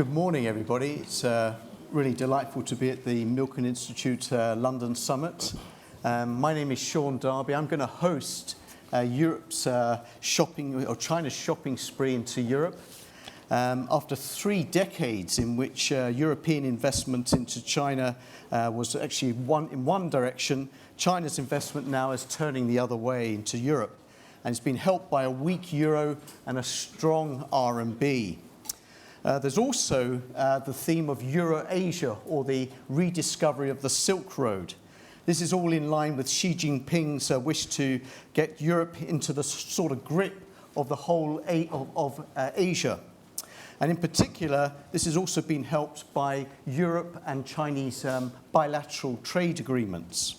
Good morning, everybody. It's really delightful to be at the Milken Institute London Summit. My name is Sean Darby. I'm going to host Europe's China's shopping spree into Europe. After 3 decades in which European investment into China was actually in one direction, China's investment now is turning the other way into Europe. And it's been helped by a weak euro and a strong RMB. There's also the theme of Euro-Asia, or the rediscovery of the Silk Road. This is all in line with Xi Jinping's wish to get Europe into the sort of grip of the whole of Asia. And in particular, this has also been helped by Europe and Chinese bilateral trade agreements.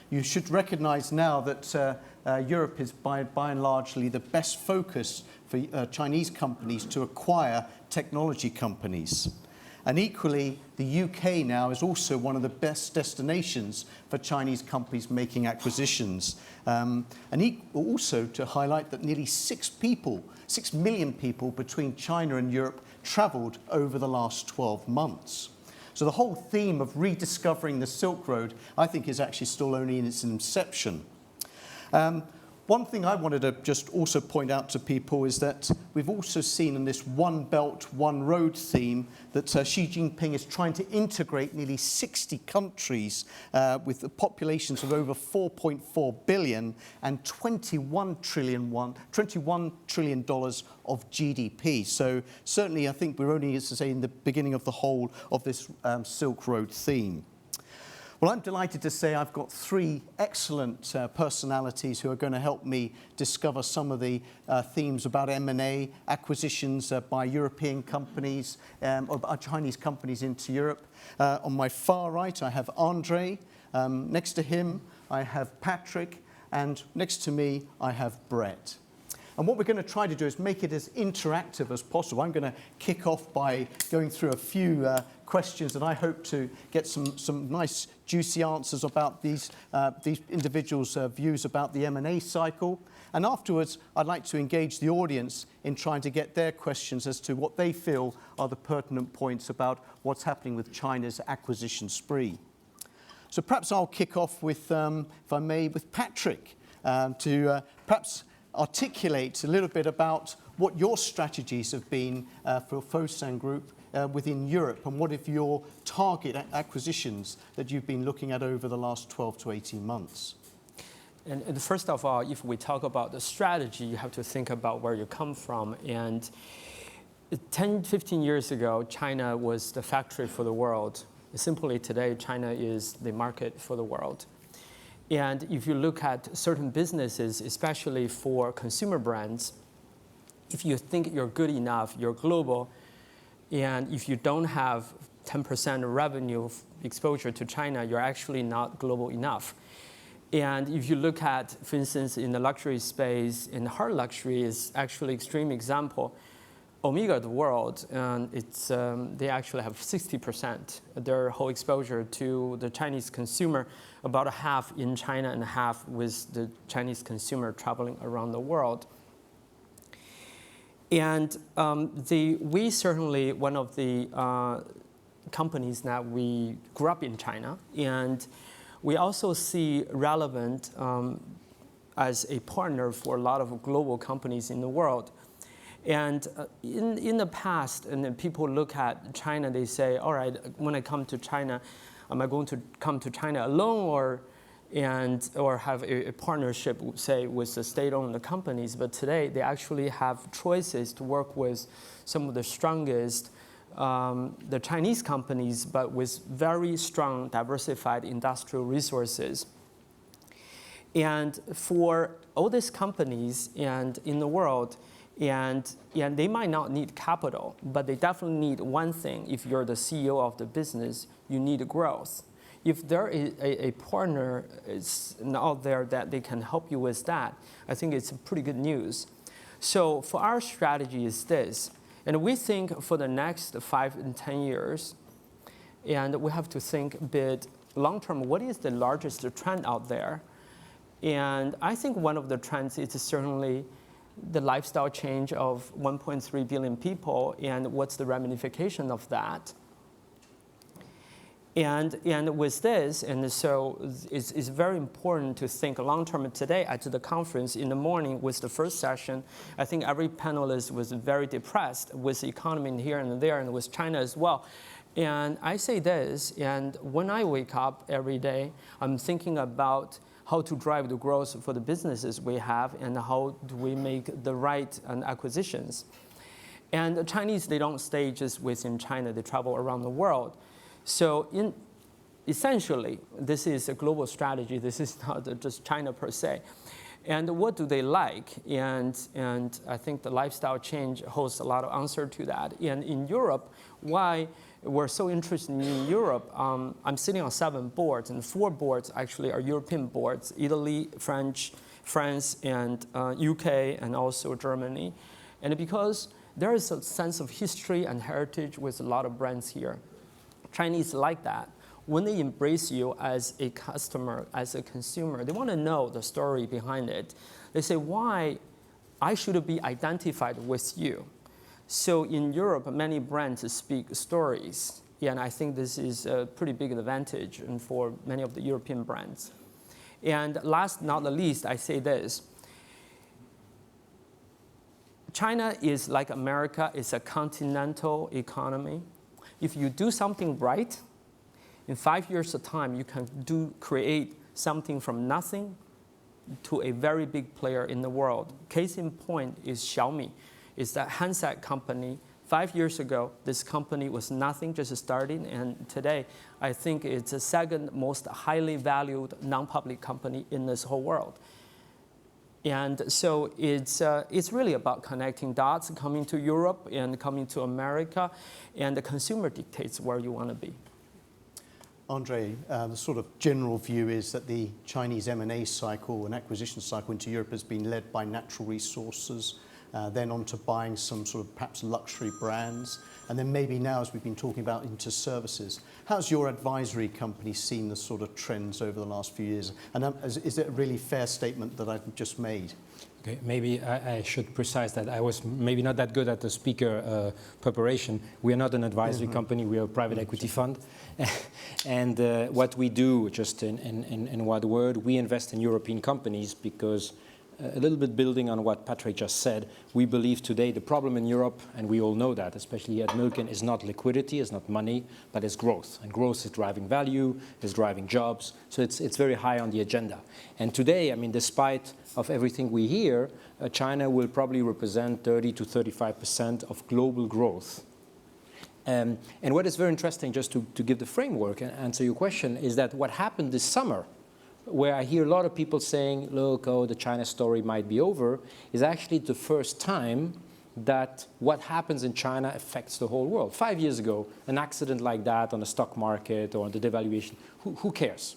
You should recognize now that Europe is by and largely the best focus for Chinese companies to acquire technology companies. And equally, the UK now is also one of the best destinations for Chinese companies making acquisitions. And also to highlight that nearly 6 million people between China and Europe traveled over the last 12 months. So the whole theme of rediscovering the Silk Road, I think, is actually still only in its inception. One thing I wanted to just also point out to people is that we've also seen in this One Belt, One Road theme that Xi Jinping is trying to integrate nearly 60 countries with the populations of over 4.4 billion and $21 trillion of GDP. So certainly I think we're only, as I say, in the beginning of the whole of this Silk Road theme. Well, I'm delighted to say I've got 3 excellent personalities who are going to help me discover some of the themes about M&A, acquisitions by European companies, or by Chinese companies into Europe. On my far right, I have André. Next to him, I have Patrick. And next to me, I have Brett. And what we're going to try to do is make it as interactive as possible. I'm going to kick off by going through a few questions that I hope to get some nice juicy answers about these individuals' views about the M&A cycle. And afterwards, I'd like to engage the audience in trying to get their questions as to what they feel are the pertinent points about what's happening with China's acquisition spree. So perhaps I'll kick off with, if I may, with Patrick to perhaps articulate a little bit about what your strategies have been for Fosun Group within Europe, and what are your target acquisitions that you've been looking at over the last 12 to 18 months? And first of all, if we talk about the strategy, you have to think about where you come from. And 10, 15 years ago, China was the factory for the world. Simply today, China is the market for the world. And if you look at certain businesses, especially for consumer brands, if you think you're good enough, you're global, and if you don't have 10% revenue exposure to China, you're actually not global enough. And if you look at, for instance, in the luxury space, in hard luxury is actually extreme example. Omega the world, and they actually have 60% their whole exposure to the Chinese consumer, about a half in China and a half with the Chinese consumer traveling around the world. And we certainly, one of the companies that we grew up in China, and we also see relevant as a partner for a lot of global companies in the world. And in the past, and then people look at China, they say, all right, when I come to China, am I going to come to China alone or have a partnership, say, with the state-owned companies? But today, they actually have choices to work with some of the strongest, the Chinese companies, but with very strong diversified industrial resources. And for all these companies and in the world, and they might not need capital, but they definitely need one thing. If you're the CEO of the business, you need growth. If there is a partner out there that they can help you with that, I think it's pretty good news. So for our strategy is this, and we think for the next 5 and 10 years, and we have to think a bit long-term, what is the largest trend out there? And I think one of the trends is certainly the lifestyle change of 1.3 billion people and what's the ramification of that. And with this, and so it's very important to think long term. Today at the conference in the morning with the first session, I think every panelist was very depressed with the economy here and there and with China as well. And I say this, and when I wake up every day, I'm thinking about how to drive the growth for the businesses we have and how do we make the right acquisitions. And the Chinese, they don't stay just within China, they travel around the world. So essentially, this is a global strategy. This is not just China per se. And what do they like? And I think the lifestyle change holds a lot of answer to that. And in Europe, why we're so interested in Europe, I'm sitting on 7 boards, and 4 boards actually are European boards, Italy, France, and UK, and also Germany. And because there is a sense of history and heritage with a lot of brands here. Chinese like that. When they embrace you as a customer, as a consumer, they want to know the story behind it. They say, why I should be identified with you. So in Europe, many brands speak stories. Yeah, and I think this is a pretty big advantage for many of the European brands. And last not the least, I say this. China is like America, it's a continental economy. If you do something right, in 5 years' time, you can create something from nothing to a very big player in the world. Case in point is Xiaomi. It's that handset company. 5 years ago, this company was nothing, just starting, and today, I think it's the second most highly valued non-public company in this whole world. And so it's really about connecting dots, coming to Europe and coming to America, and the consumer dictates where you want to be. André, the sort of general view is that the Chinese M&A cycle and acquisition cycle into Europe has been led by natural resources, then on to buying some sort of perhaps luxury brands, and then maybe now, as we've been talking about, into services. How's your advisory company seen the sort of trends over the last few years? And is it a really fair statement that I've just made? Okay, maybe I should precise that I was maybe not that good at the speaker preparation. We are not an advisory company, we are a private equity fund. And what we do, just in one word, we invest in European companies because a little bit building on what Patrick just said, we believe today the problem in Europe, and we all know that, especially at Milken, is not liquidity, is not money, but is growth. And growth is driving value, is driving jobs, so it's very high on the agenda. And today, I mean, despite of everything we hear, China will probably represent 30 to 35% of global growth. And what is very interesting, just to give the framework and answer your question, is that what happened this summer, where I hear a lot of people saying, look, oh, the China story might be over, is actually the first time that what happens in China affects the whole world. 5 years ago, an accident like that on the stock market or on the devaluation, who cares?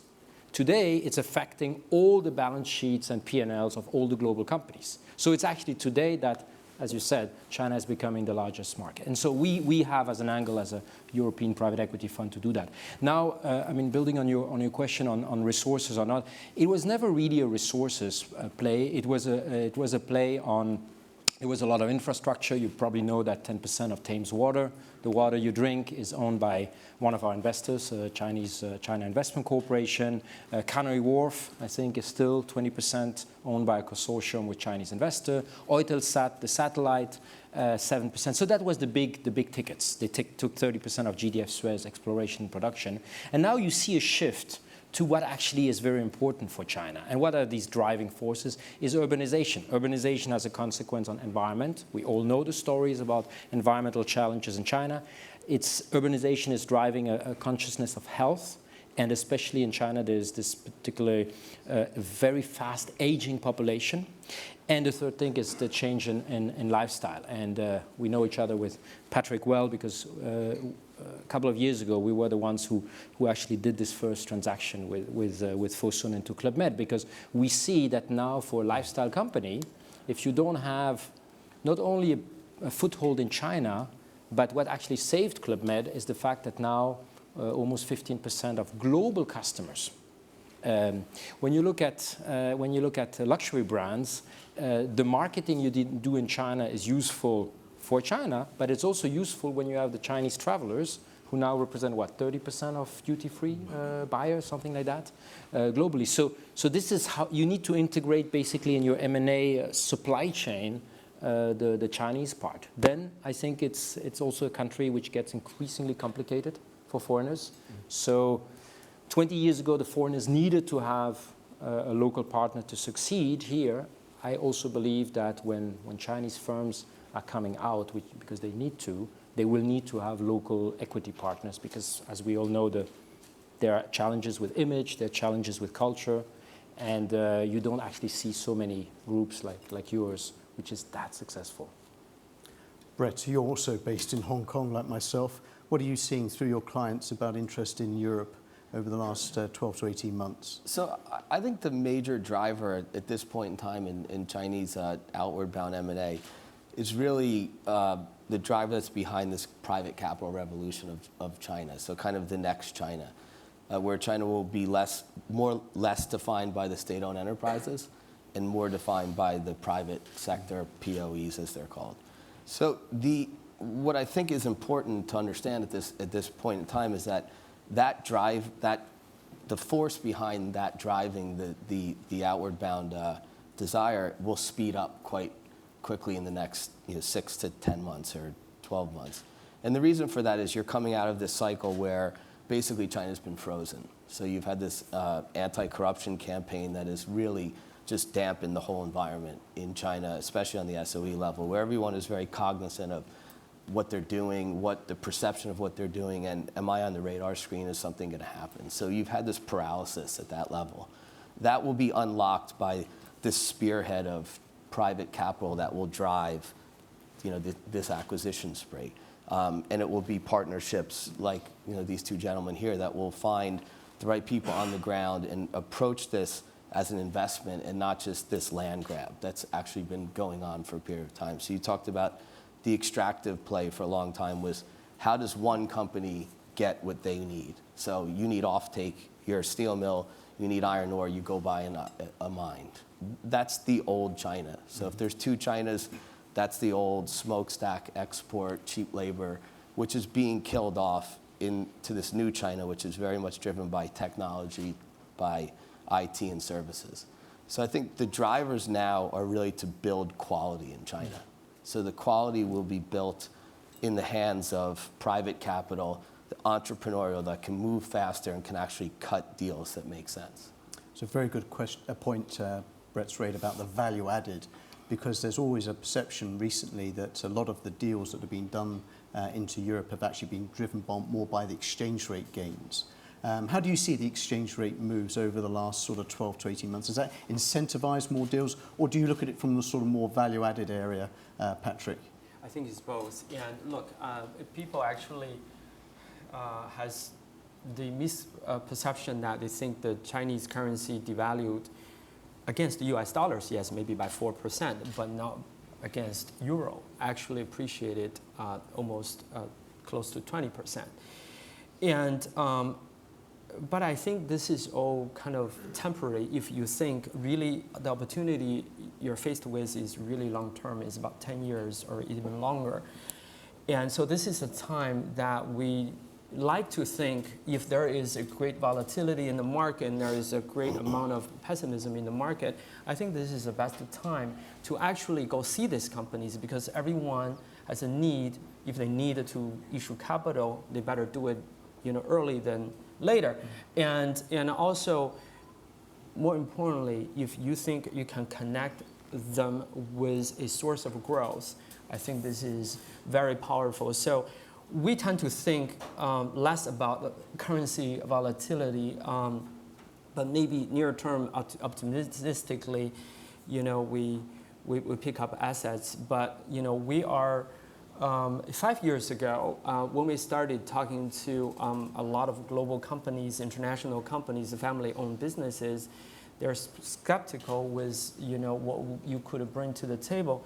Today, it's affecting all the balance sheets and P&Ls of all the global companies. So it's actually today that, as you said, China is becoming the largest market. And so we have as an angle, as a European private equity fund, to do that. Now, I mean, building on your question on resources or not, it was never really a resources play. It was a play on, there was a lot of infrastructure. You probably know that 10% of Thames Water, the water you drink, is owned by one of our investors, China Investment Corporation. Canary Wharf, I think, is still 20% owned by a consortium with Chinese investor. Eutelsat, the satellite, 7%. So that was the big tickets. They took 30% of GDF Suez exploration and production. And now you see a shift to what actually is very important for China. And what are these driving forces is urbanization. Urbanization has a consequence on environment. We all know the stories about environmental challenges in China. Urbanization is driving a consciousness of health. And especially in China, there's this particular very fast aging population. And the third thing is the change in lifestyle. And we know each other with Patrick well, because a couple of years ago, we were the ones who actually did this first transaction with Fosun into Club Med, because we see that now for a lifestyle company, if you don't have not only a foothold in China, but what actually saved Club Med is the fact that now almost 15% of global customers When you look at luxury brands, the marketing you do in China is useful for China, but it's also useful when you have the Chinese travelers who now represent, what, 30% of duty-free buyers, something like that, globally. So this is how you need to integrate basically in your M&A supply chain the Chinese part. Then I think it's also a country which gets increasingly complicated for foreigners. So 20 years ago, the foreigners needed to have a local partner to succeed here. I also believe that when Chinese firms are coming out, because they need to, they will need to have local equity partners because, as we all know, there are challenges with image, there are challenges with culture, and you don't actually see so many groups like yours, which is that successful. Brett, you're also based in Hong Kong like myself. What are you seeing through your clients about interest in Europe over the last 12 to 18 months? So I think the major driver at this point in time in Chinese outward bound M&A is really the driver that's behind this private capital revolution of China. So kind of the next China, where China will be less defined by the state-owned enterprises and more defined by the private sector, POEs as they're called. So what I think is important to understand at this point in time is that the force behind that driving the outward bound desire will speed up quite quickly in the next 6 to 10 months or 12 months. And the reason for that is you're coming out of this cycle where basically China's been frozen. So you've had this anti-corruption campaign that has really just dampened the whole environment in China, especially on the SOE level, where everyone is very cognizant of what they're doing, what the perception of what they're doing, and am I on the radar screen? Is something going to happen? So you've had this paralysis at that level. That will be unlocked by this spearhead of private capital that will drive, this acquisition spree, and it will be partnerships like these two gentlemen here that will find the right people on the ground and approach this as an investment and not just this land grab that's actually been going on for a period of time. So you talked about the extractive play for a long time was how does one company get what they need? So you need offtake, you're a steel mill, you need iron ore, you go buy a mine. That's the old China. So if there's two Chinas, that's the old smokestack export, cheap labor, which is being killed off into this new China, which is very much driven by technology, by IT and services. So I think the drivers now are really to build quality in China. So the quality will be built in the hands of private capital, the entrepreneurial that can move faster and can actually cut deals that make sense. It's a very good point Brett's raised about the value added, because there's always a perception recently that a lot of the deals that have been done into Europe have actually been driven more by the exchange rate gains. How do you see the exchange rate moves over the last sort of 12 to 18 months? Does that incentivize more deals, or do you look at it from the sort of more value-added area, Patrick? I think it's both. And look, people actually has the misperception that they think the Chinese currency devalued against the US dollars, yes, maybe by 4%, but not against euro, actually appreciated almost close to 20%. And but I think this is all kind of temporary if you think really the opportunity you're faced with is really long term, is about 10 years or even longer. And so this is a time that we like to think if there is a great volatility in the market and there is a great amount of pessimism in the market, I think this is the best time to actually go see these companies, because everyone has a need. If they need to issue capital, they better do it early than later. And also, more importantly, if you think you can connect them with a source of growth, I think this is very powerful. So we tend to think less about currency volatility, but maybe near term optimistically, we pick up assets. But we are 5 years ago when we started talking to a lot of global companies, international companies, family-owned businesses, they're skeptical with what you could bring to the table.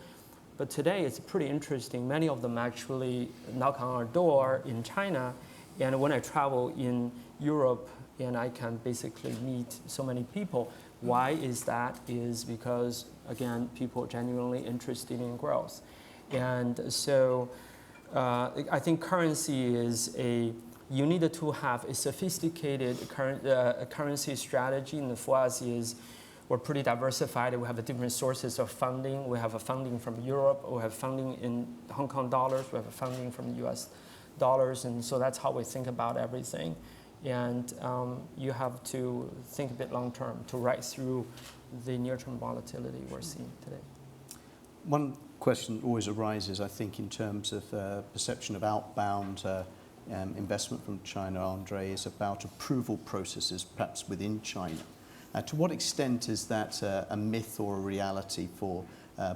But today it's pretty interesting. Many of them actually knock on our door in China. And when I travel in Europe and I can basically meet so many people. Why is that? Is because, again, people are genuinely interested in growth. And so I think currency is you need to have a sophisticated currency strategy. And for us is, we're pretty diversified. We have different sources of funding. We have a funding from Europe. We have funding in Hong Kong dollars. We have a funding from US dollars. And so that's how we think about everything. And you have to think a bit long term to ride through the near-term volatility we're seeing today. One question always arises, I think, in terms of perception of outbound investment from China, André, is about approval processes, perhaps within China. To what extent is that a myth or a reality for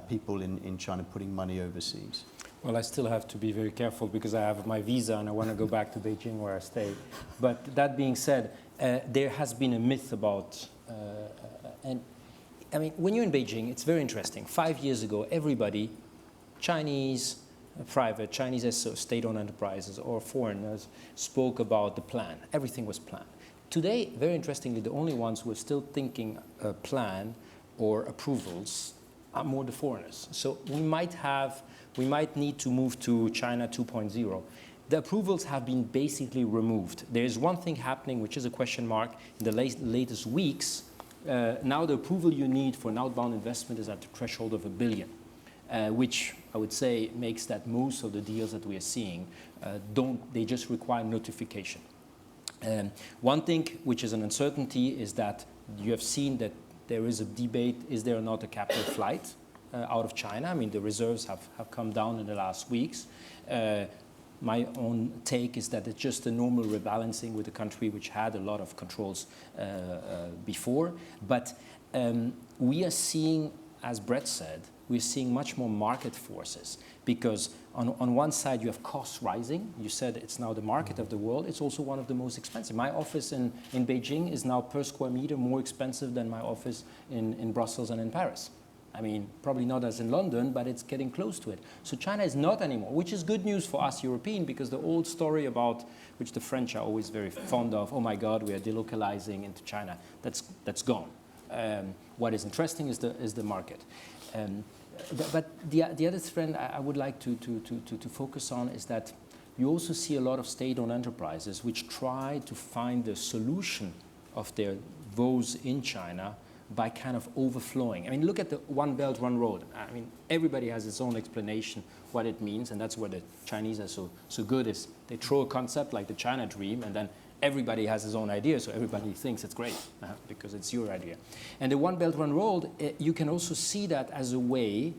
people in China putting money overseas? Well, I still have to be very careful because I have my visa and I want to go back to Beijing where I stay. But that being said, there has been a myth about, and I mean, when you're in Beijing, it's very interesting. 5 years ago, everybody, Chinese, private, Chinese state-owned enterprises or foreigners, spoke about the plan. Everything was planned. Today, very interestingly, the only ones who are still thinking plan or approvals are more the foreigners. So we might need to move to China 2.0. The approvals have been basically removed. There is one thing happening, which is a question mark in the latest weeks. Now the approval you need for an outbound investment is at the threshold of $1 billion, which I would say makes that most of the deals that we are seeing they just require notification. One thing which is an uncertainty is that you have seen that there is a debate, is there or not a capital flight out of China? I mean, the reserves have come down in the last weeks. My own take is that it's just a normal rebalancing with a country which had a lot of controls before. But we are seeing, as Brett said, we're seeing much more market forces because on one side you have costs rising. You said it's now the market of the world. It's also one of the most expensive. My office in Beijing is now per square meter more expensive than my office in Brussels and in Paris. I mean, probably not as in London, but it's getting close to it. So China is not anymore, which is good news for us European because the old story about, which the French are always very fond of, oh my God, we are delocalizing into China, that's gone. What is interesting is the market. But the other trend I would like to focus on is that you also see a lot of state-owned enterprises which try to find the solution of their woes in China by kind of overflowing. I mean, look at the One Belt, One Road. I mean, everybody has its own explanation what it means, and that's where the Chinese are so good is they throw a concept like the China Dream, and then everybody has his own idea, so everybody thinks it's great because it's your idea. And the One Belt, One Road, you can also see that as a way.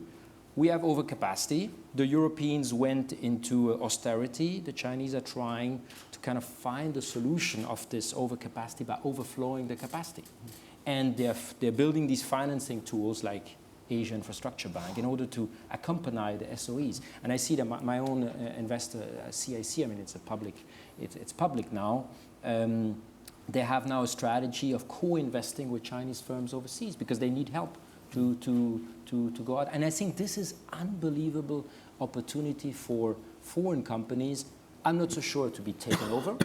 We have overcapacity. The Europeans went into austerity. The Chinese are trying to kind of find a solution of this overcapacity by overflowing the capacity. And they're building these financing tools like Asia Infrastructure Bank in order to accompany the SOEs. And I see that my own investor, CIC, I mean, it's public now. They have now a strategy of co-investing with Chinese firms overseas because they need help to go out. And I think this is unbelievable opportunity for foreign companies. I'm not so sure to be taken over.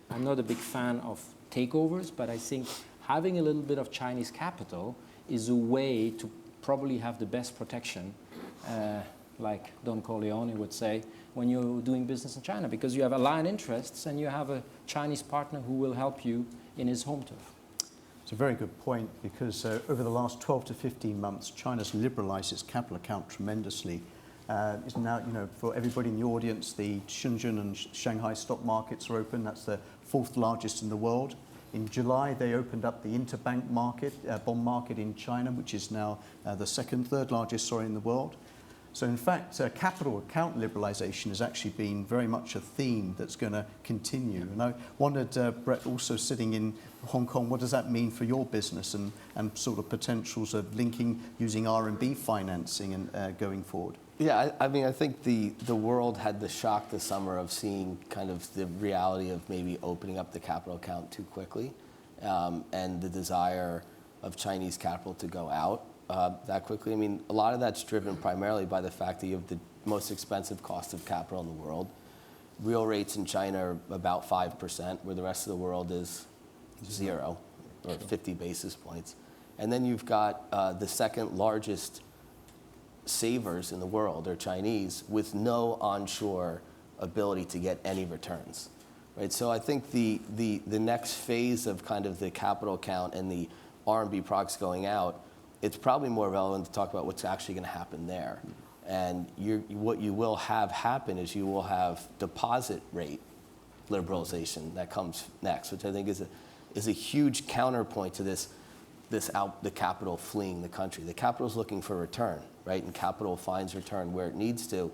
I'm not a big fan of takeovers, but I think having a little bit of Chinese capital is a way to probably have the best protection, like Don Corleone would say, when you're doing business in China, because you have aligned interests and you have a Chinese partner who will help you in his home turf. It's a very good point because over the last 12 to 15 months, China's liberalized its capital account tremendously. It's now, for everybody in the audience, the Shenzhen and Shanghai stock markets are open. That's the 4th largest in the world. In July, they opened up the interbank market, bond market in China, which is now the third largest, in the world. So in fact, capital account liberalization has actually been very much a theme that's going to continue. And I wondered, Brett, also sitting in Hong Kong, what does that mean for your business and sort of potentials of using RMB financing and going forward? Yeah, I mean, I think the world had the shock this summer of seeing kind of the reality of maybe opening up the capital account too quickly and the desire of Chinese capital to go out that quickly. I mean, a lot of that's driven primarily by the fact that you have the most expensive cost of capital in the world. Real rates in China are about 5%, where the rest of the world is 0 or 50 basis points. And then you've got the second largest savers in the world are Chinese with no onshore ability to get any returns. Right? So I think the next phase of kind of the capital account and the RMB products going out, it's probably more relevant to talk about what's actually going to happen there. And what you will have happen is you will have deposit rate liberalization that comes next, which I think is a huge counterpoint to the capital fleeing the country. The capital is looking for return, right? And capital finds return where it needs to.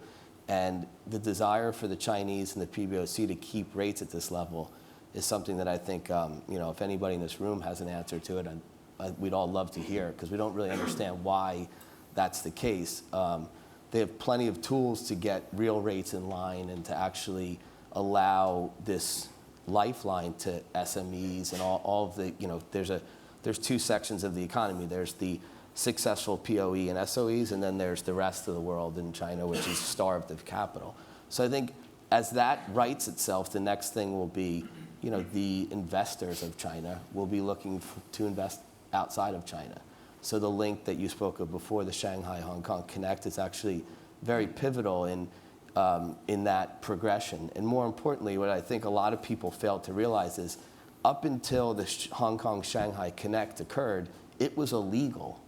And the desire for the Chinese and the PBOC to keep rates at this level is something that I think, if anybody in this room has an answer to it, we'd all love to hear, because we don't really understand why that's the case. They have plenty of tools to get real rates in line and to actually allow this lifeline to SMEs and all of the, there's two sections of the economy. There's the successful POE and SOEs, and then there's the rest of the world in China, which is starved of capital. So I think as that rights itself, the next thing will be, the investors of China will be looking to invest outside of China. So the link that you spoke of before, the Shanghai-Hong Kong Connect, is actually very pivotal in that progression. And more importantly, what I think a lot of people fail to realize is up until the Hong Kong-Shanghai Connect occurred, it was illegal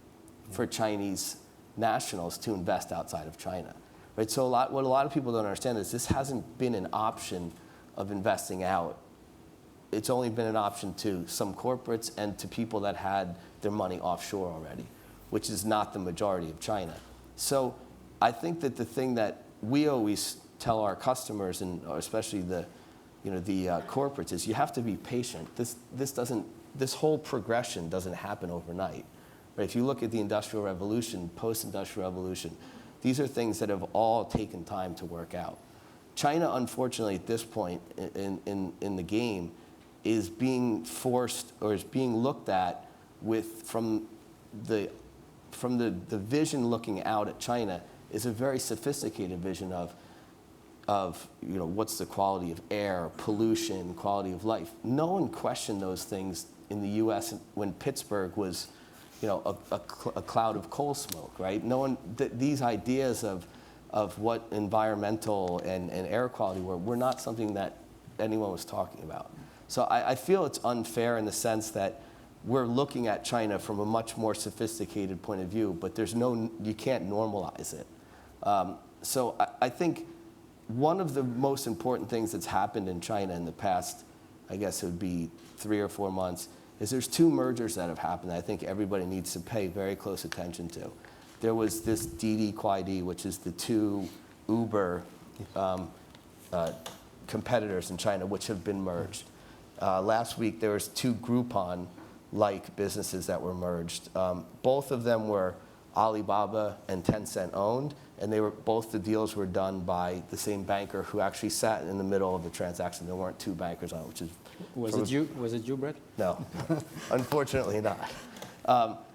for Chinese nationals to invest outside of China. Right? So what a lot of people don't understand is this hasn't been an option of investing out. It's only been an option to some corporates and to people that had their money offshore already, which is not the majority of China. So I think that the thing that we always tell our customers, and especially the corporates, is you have to be patient. This whole progression doesn't happen overnight. Right? If you look at the Industrial Revolution, post-Industrial Revolution, these are things that have all taken time to work out. China, unfortunately, at this point in the game, is being forced or is being looked at from the vision looking out at China is a very sophisticated vision of what's the quality of air, pollution, quality of life. No one questioned those things in the U.S. when Pittsburgh was a cloud of coal smoke, right? No one, these ideas of what environmental and air quality were not something that anyone was talking about. So I feel it's unfair in the sense that we're looking at China from a much more sophisticated point of view, but you can't normalize it. So I think one of the most important things that's happened in China in the past, I guess it would be 3 or 4 months, is there's 2 mergers that have happened that I think everybody needs to pay very close attention to. There was this Didi Kuaidi, which is the 2 Uber competitors in China, which have been merged. Last week, there was 2 Groupon-like businesses that were merged. Both of them were Alibaba and Tencent owned, and both the deals were done by the same banker who actually sat in the middle of the transaction. There weren't 2 bankers on it, which is... Was it you, Brett? No, unfortunately not.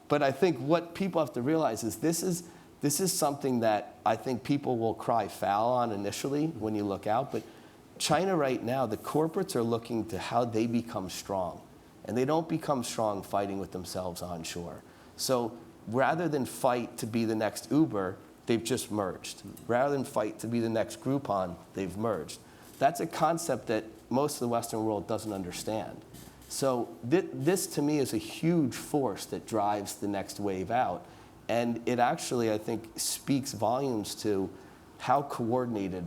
But I think what people have to realize is this is something that I think people will cry foul on initially when you look out. But China right now, the corporates are looking to how they become strong. And they don't become strong fighting with themselves onshore. So rather than fight to be the next Uber, they've just merged. Rather than fight to be the next Groupon, they've merged. That's a concept that most of the Western world doesn't understand. So this, to me, is a huge force that drives the next wave out. And it actually, I think, speaks volumes to how coordinated,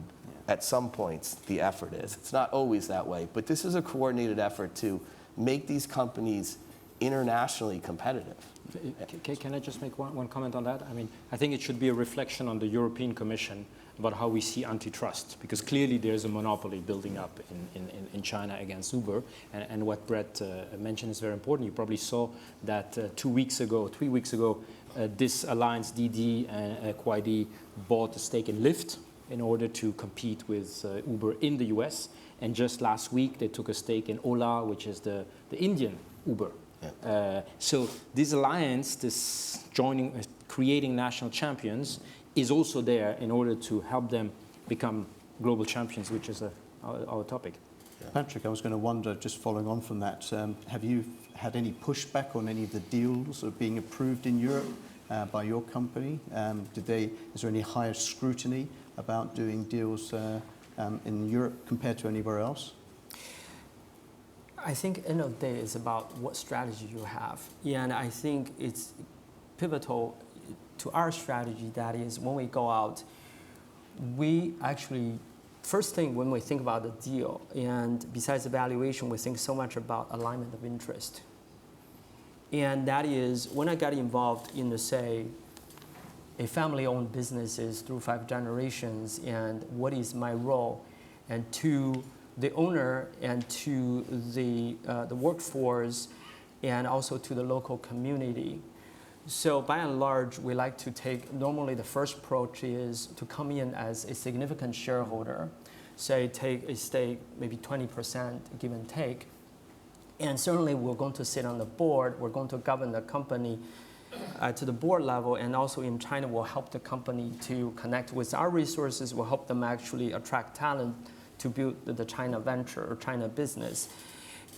at some points, the effort is. It's not always that way. But this is a coordinated effort to make these companies internationally competitive. Can I just make one comment on that? I mean, I think it should be a reflection on the European Commission about how we see antitrust, because clearly there's a monopoly building up in China against Uber. And what Brett mentioned is very important. You probably saw that 3 weeks ago, this alliance, Didi and Kuaidi, bought a stake in Lyft in order to compete with Uber in the US. And just last week, they took a stake in Ola, which is the Indian Uber. Yeah. So this alliance, this creating national champions, is also there in order to help them become global champions, which is our topic. Patrick, I was going to wonder, just following on from that, have you had any pushback on any of the deals that are being approved in Europe by your company? Is there any higher scrutiny about doing deals in Europe compared to anywhere else? I think end of the day is about what strategy you have. And I think it's pivotal to our strategy. That is, when we go out, we actually, first thing when we think about the deal, and besides the valuation, we think so much about alignment of interest. And that is, when I got involved in, say, a family-owned businesses through 5 generations, and what is my role, and to the owner and to the workforce, and also to the local community. So by and large, we like to take, normally the first approach is to come in as a significant shareholder, say take a stake, maybe 20%, give and take. And certainly we're going to sit on the board, we're going to govern the company to the board level, and also in China we'll help the company to connect with our resources, we'll help them actually attract talent to build the China venture or China business.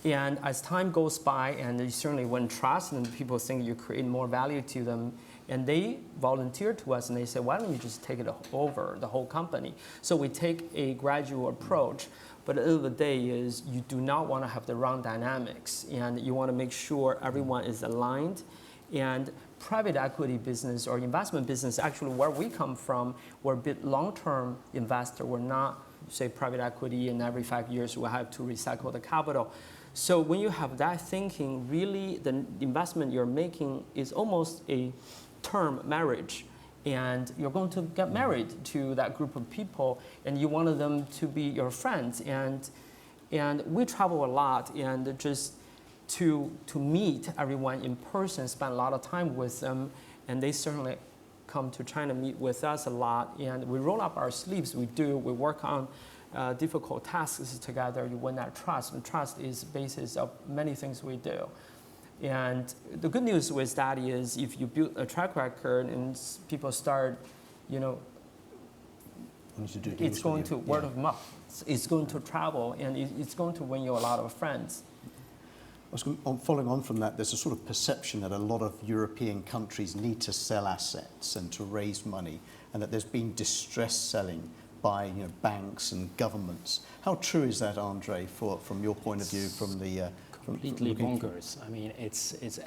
And as time goes by, and you certainly win trust, and people think you create more value to them, and they volunteer to us, and they say, why don't you just take it over, the whole company? So we take a gradual approach, but at the end of the day is you do not want to have the wrong dynamics, and you want to make sure everyone is aligned. And private equity business or investment business, actually where we come from, we're a bit long-term investor. We're not, say, private equity, and every 5 years we'll have to recycle the capital. So when you have that thinking, really the investment you're making is almost a term marriage. And you're going to get married to that group of people, and you wanted them to be your friends. And we travel a lot, and just to meet everyone in person, spend a lot of time with them, and they certainly come to China, meet with us a lot, and we roll up our sleeves. We work on difficult tasks together. You win that trust, and trust is the basis of many things we do. And the good news with that is, if you build a track record and people start, it's going to word of mouth. It's going to travel, and it's going to win you a lot of friends. Following on from that, there's a sort of perception that a lot of European countries need to sell assets and to raise money, and that there's been distress selling by banks and governments. How true is that, André, from your point of view, from the completely bonkers. I mean,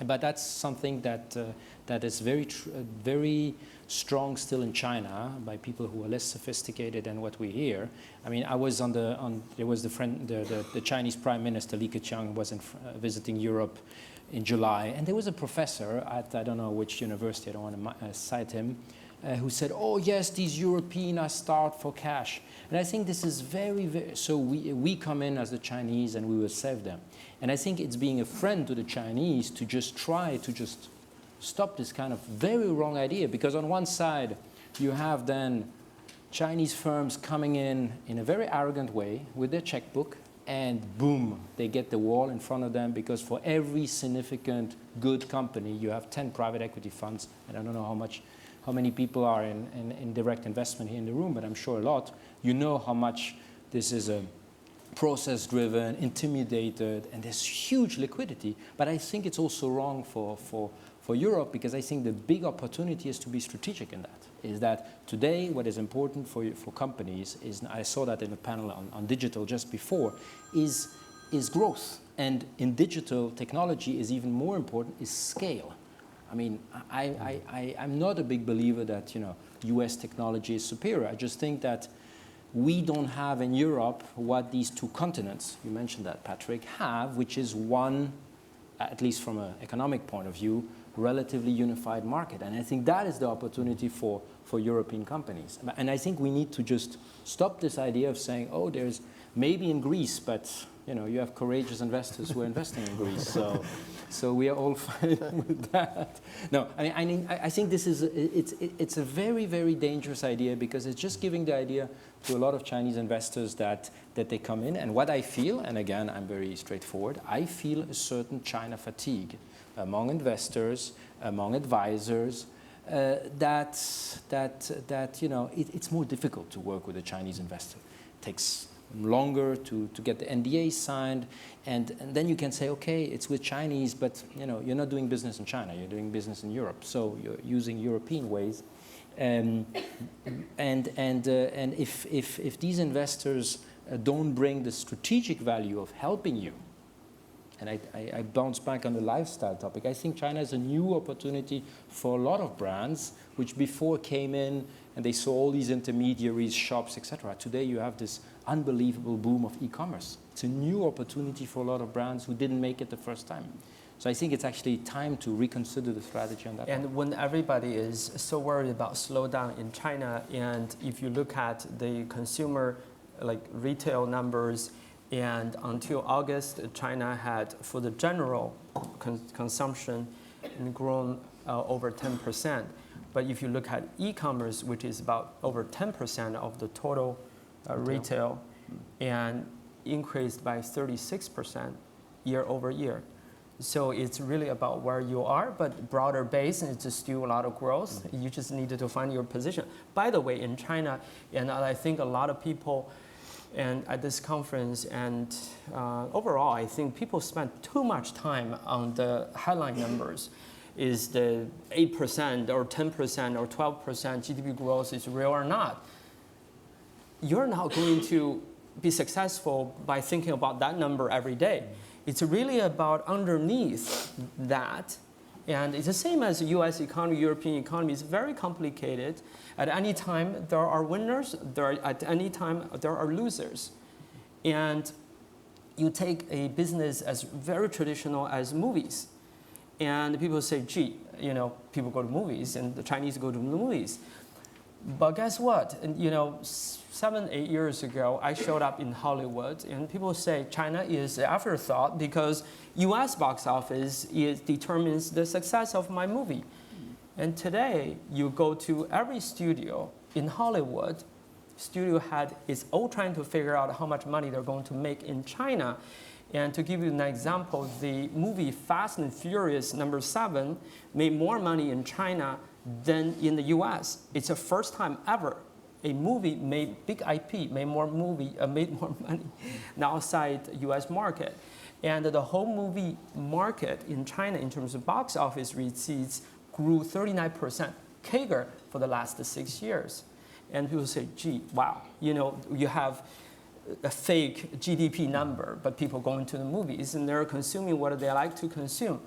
but that's something that is very strong still in China by people who are less sophisticated than what we hear. I mean, I was there was the Chinese Prime Minister Li Keqiang was visiting Europe in July, and there was a professor at, I don't know which university, I don't want to cite him, who said, oh yes, these Europeans are starved for cash. And I think this is very, so we come in as the Chinese and we will save them. And I think it's being a friend to the Chinese to just try to just stop this kind of very wrong idea, because on one side you have then Chinese firms coming in a very arrogant way with their checkbook, and boom, they get the wall in front of them, because for every significant good company you have 10 private equity funds, and I don't know how many people are in direct investment here in the room, but I'm sure a lot. You know how much this is a process-driven, intimidated, and there's huge liquidity. But I think it's also wrong for Europe, because I think the big opportunity is to be strategic in that. Is that today what is important for companies is, I saw that in a panel on digital just before, is growth. And in digital, technology is even more important, is scale. I mean, I'm not a big believer that US technology is superior. I just think that we don't have in Europe what these 2 continents, you mentioned that, Patrick, have, which is one, at least from an economic point of view, relatively unified market. And I think that is the opportunity for European companies. And I think we need to just stop this idea of saying, oh, there's maybe in Greece, but you have courageous investors who are investing in Greece. So we are all fine with that. No, I mean, I think this is it's a very, very dangerous idea, because it's just giving the idea to a lot of Chinese investors that they come in. And what I feel, and again, I'm very straightforward, I feel a certain China fatigue among investors, among advisors, that it's more difficult to work with a Chinese investor. It takes longer to get the NDA signed, and then you can say, okay, it's with Chinese, but you're not doing business in China, you're doing business in Europe, so you're using European ways. And if these investors don't bring the strategic value of helping you, and I bounce back on the lifestyle topic, I think China is a new opportunity for a lot of brands which before came in and they saw all these intermediaries, shops, etc. Today you have this unbelievable boom of e-commerce. It's a new opportunity for a lot of brands who didn't make it the first time. So I think it's actually time to reconsider the strategy on that. And when everybody is so worried about slowdown in China, and if you look at the consumer, like retail numbers, and until August, China had, for the general consumption, grown over 10%. But if you look at e-commerce, which is about over 10% of the total retail, and increased by 36% year over year. So it's really about where you are, but broader base, and it's still a lot of growth. You just needed to find your position. By the way, in China, and I think a lot of people, and at this conference, and overall, I think people spend too much time on the headline numbers. Is the 8% or 10% or 12% GDP growth is real or not? You're not going to be successful by thinking about that number every day. It's really about underneath that. And it's the same as the US economy, European economy. It's very complicated. At any time, there are winners. At any time, there are losers. And you take a business as very traditional as movies. And people say, gee, people go to movies, and the Chinese go to the movies. But guess what? And, 7-8 years ago, I showed up in Hollywood, and people say China is an afterthought because US box office determines the success of my movie. And today, you go to every studio in Hollywood, studio head is all trying to figure out how much money they're going to make in China. And to give you an example, the movie Fast and Furious #7 made more money in China than in the US. It's the first time ever a movie made, big IP, made more money outside the US market. And the whole movie market in China in terms of box office receipts grew 39% CAGR for the last 6 years. And people say, gee, wow, you have a fake GDP number, but people going to the movies and they're consuming what they like to consume.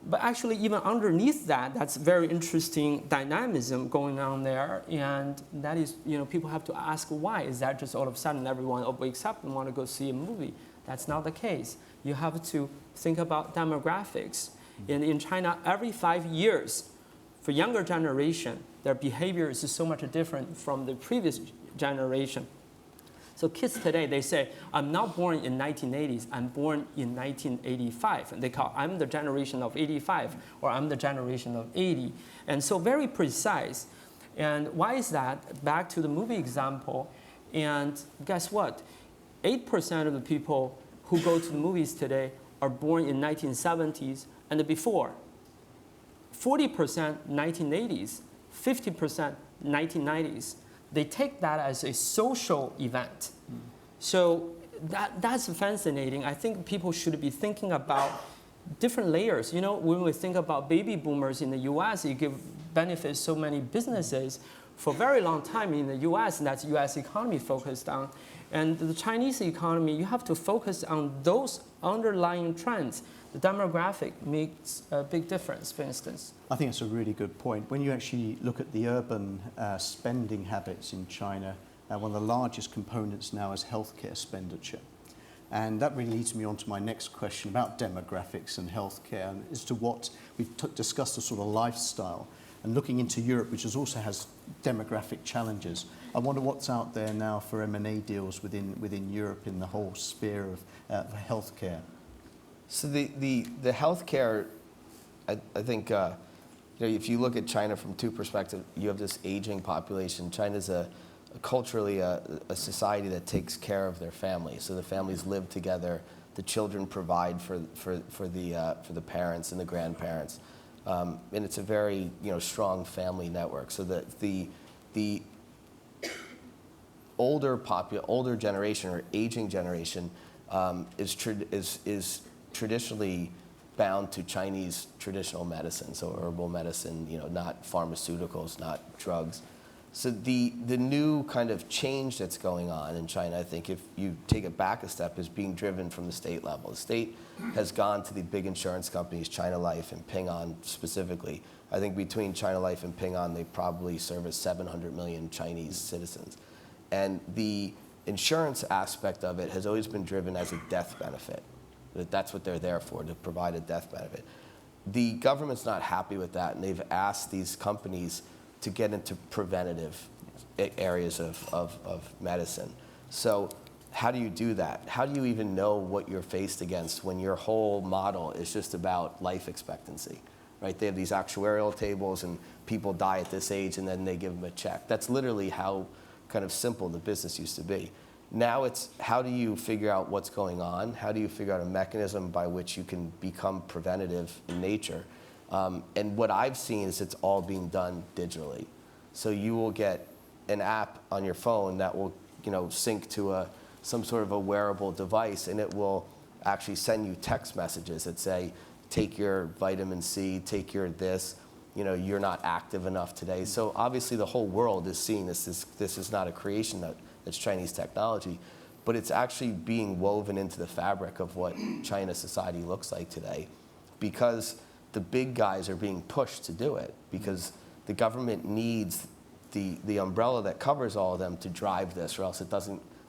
But actually, even underneath that, that's very interesting dynamism going on there. And that is, people have to ask why. Is that just all of a sudden everyone wakes up and want to go see a movie? That's not the case. You have to think about demographics. And in China, every 5 years, for younger generation, their behavior is so much different from the previous generation. So kids today, they say, I'm not born in 1980s, I'm born in 1985. And they call, I'm the generation of 85, or I'm the generation of 80. And so very precise. And why is that? Back to the movie example. And guess what? 8% of the people who go to the movies today are born in 1970s and before. 40% 1980s, 50% 1990s. They take that as a social event. So that's fascinating. I think people should be thinking about different layers. When we think about baby boomers in the US, it gives benefits so many businesses for a very long time in the US, and that's US economy focused on. And the Chinese economy, you have to focus on those underlying trends. The demographic makes a big difference, for instance. I think that's a really good point. When you actually look at the urban spending habits in China, one of the largest components now is healthcare expenditure. And that really leads me on to my next question about demographics and healthcare, and as to what we've discussed, the sort of lifestyle. And looking into Europe, which also has demographic challenges, I wonder what's out there now for M&A deals within Europe in the whole sphere of healthcare. So the healthcare, I think, if you look at China from two perspectives, you have this aging population. China's culturally a society that takes care of their families. So the families live together. The children provide for the parents and the grandparents, and it's a very strong family network. So older generation or aging generation is traditionally bound to Chinese traditional medicine, so herbal medicine, not pharmaceuticals, not drugs. So the new kind of change that's going on in China, I think if you take it back a step, is being driven from the state level. The state has gone to the big insurance companies, China Life and Ping An specifically. I think between China Life and Ping An, they probably service 700 million Chinese citizens. And the insurance aspect of it has always been driven as a death benefit. That's what they're there for, to provide a death benefit. The government's not happy with that, and they've asked these companies to get into preventative areas of medicine. So how do you do that? How do you even know what you're faced against when your whole model is just about life expectancy, right? They have these actuarial tables and people die at this age and then they give them a check. That's literally how kind of simple the business used to be. Now it's how do you figure out what's going on? How do you figure out a mechanism by which you can become preventative in nature? And what I've seen is it's all being done digitally. So you will get an app on your phone that will, sync to some sort of a wearable device, and it will actually send you text messages that say, take your vitamin C, take your this, you're not active enough today. So obviously the whole world is seeing this. This is not a creation that's Chinese technology, but it's actually being woven into the fabric of what China society looks like today, because the big guys are being pushed to do it, because the government needs the umbrella that covers all of them to drive this, or else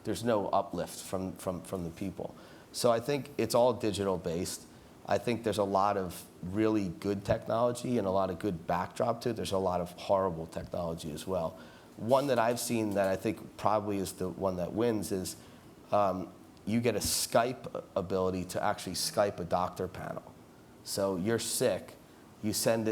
there's no uplift from the people. So I think it's all digital based. I think there's a lot of really good technology and a lot of good backdrop to it. There's a lot of horrible technology as well. One that I've seen that I think probably is the one that wins is you get a Skype ability to actually Skype a doctor panel. So you're sick, you send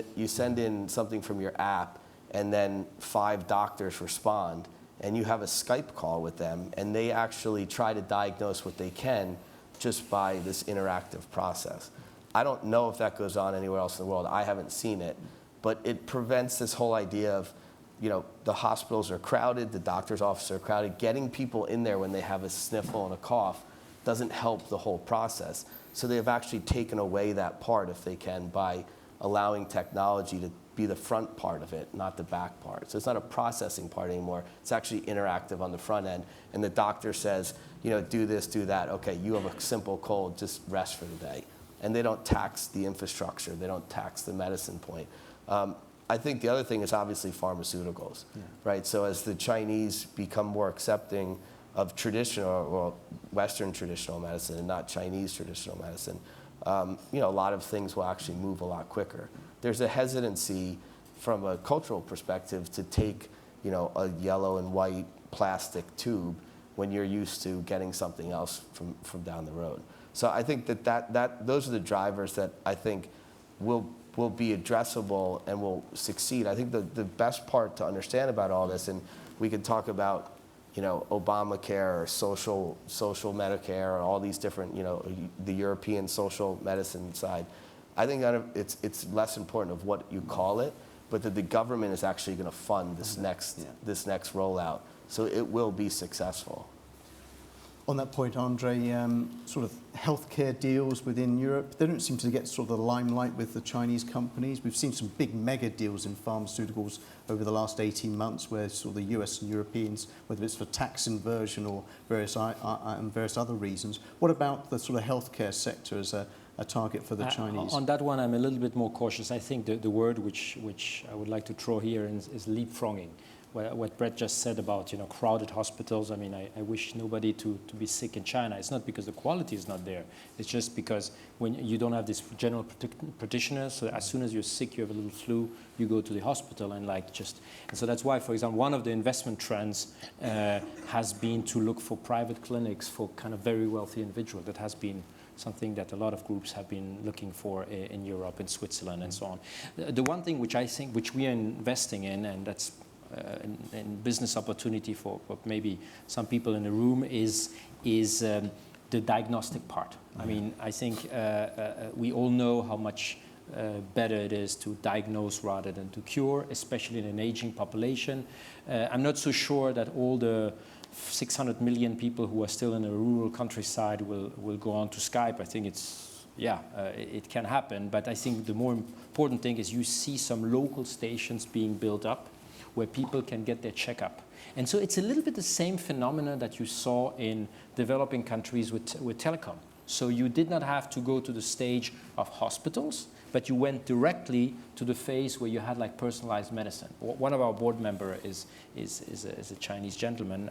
in something from your app, and then 5 doctors respond, and you have a Skype call with them, and they actually try to diagnose what they can just by this interactive process. I don't know if that goes on anywhere else in the world. I haven't seen it, but it prevents this whole idea of, the hospitals are crowded, the doctor's offices are crowded. Getting people in there when they have a sniffle and a cough doesn't help the whole process. So they've actually taken away that part, if they can, by allowing technology to be the front part of it, not the back part. So it's not a processing part anymore. It's actually interactive on the front end. And the doctor says, do this, do that. Okay, you have a simple cold, just rest for the day. And they don't tax the infrastructure. They don't tax the medicine point. I think the other thing is obviously pharmaceuticals, right? So as the Chinese become more accepting of traditional, Western traditional medicine and not Chinese traditional medicine, a lot of things will actually move a lot quicker. There's a hesitancy from a cultural perspective to take, a yellow and white plastic tube when you're used to getting something else from down the road. So I think that those are the drivers that I think will be addressable and will succeed. I think the best part to understand about all this, and we could talk about, Obamacare or social Medicare or all these different, the European social medicine side. I think it's less important of what you call it, but that the government is actually going to fund this next rollout, so it will be successful. On that point, André, sort of healthcare deals within Europe, they don't seem to get sort of the limelight with the Chinese companies. We've seen some big mega deals in pharmaceuticals over the last 18 months where sort of the US and Europeans, whether it's for tax inversion or various other reasons. What about the sort of healthcare sector as a target for the Chinese? On that one, I'm a little bit more cautious. I think the word which I would like to throw here is leapfrogging. What Brett just said about crowded hospitals. I mean, I wish nobody to be sick in China. It's not because the quality is not there. It's just because when you don't have this general practitioner, so as soon as you're sick, you have a little flu, you go to the hospital and so that's why, for example, one of the investment trends has been to look for private clinics for kind of very wealthy individuals. That has been something that a lot of groups have been looking for in Europe, in Switzerland, and so on. The one thing which we are investing in, and that's and business opportunity for maybe some people in the room is the diagnostic part. I mean, I think we all know how much better it is to diagnose rather than to cure, especially in an aging population. I'm not so sure that all the 600 million people who are still in a rural countryside will go on to Skype. I think it can happen. But I think the more important thing is you see some local stations being built up where people can get their checkup. And so it's a little bit the same phenomenon that you saw in developing countries with telecom. So you did not have to go to the stage of hospitals, but you went directly to the phase where you had like personalized medicine. One of our board members is a Chinese gentleman,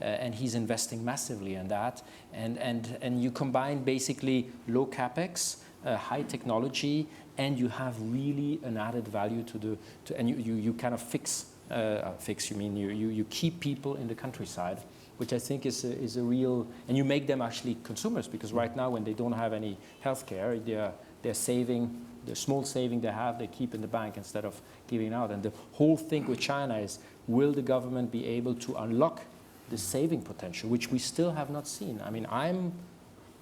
and he's investing massively in that. And you combine basically low capex, high technology, and you have really an added value and you kind of you keep people in the countryside, which I think is a real, and you make them actually consumers, because right now when they don't have any healthcare, they're saving, the small saving they have, they keep in the bank instead of giving out. And the whole thing with China is, will the government be able to unlock the saving potential, which we still have not seen? I mean,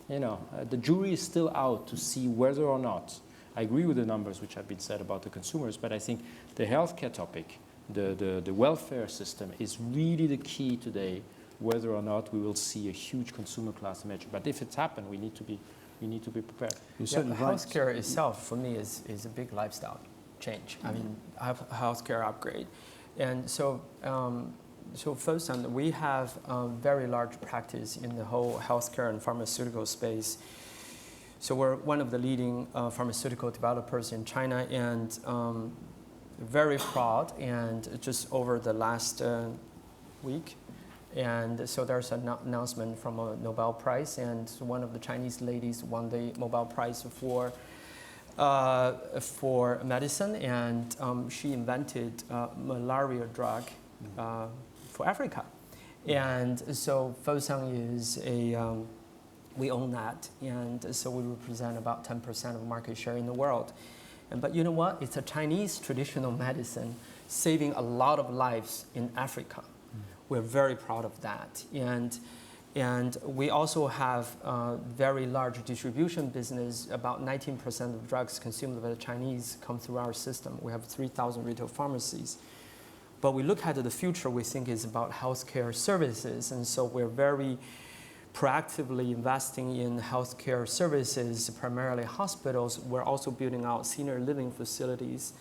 the jury is still out to see whether or not, I agree with the numbers which have been said about the consumers, but I think the healthcare topic, the welfare system is really the key today, whether or not we will see a huge consumer class emerge. But if it's happened, we need to be prepared. Healthcare itself, for me, is a big lifestyle change. I mean, I have a healthcare upgrade. And so Fosun, we have a very large practice in the whole healthcare and pharmaceutical space. So we're one of the leading pharmaceutical developers in China, and very proud. And just over the last week, and so there's an announcement from a Nobel Prize, and one of the Chinese ladies won the Nobel Prize for medicine, and she invented a malaria drug for Africa. And so Fosun is we own that, and so we represent about 10% of market share in the world. But you know what? It's a Chinese traditional medicine saving a lot of lives in Africa. We're very proud of that. And we also have a very large distribution business. About 19% of drugs consumed by the Chinese come through our system. We have 3,000 retail pharmacies. But we look at the future, we think is about healthcare services. And so we're very proactively investing in healthcare services, primarily hospitals. We're also building out senior living facilities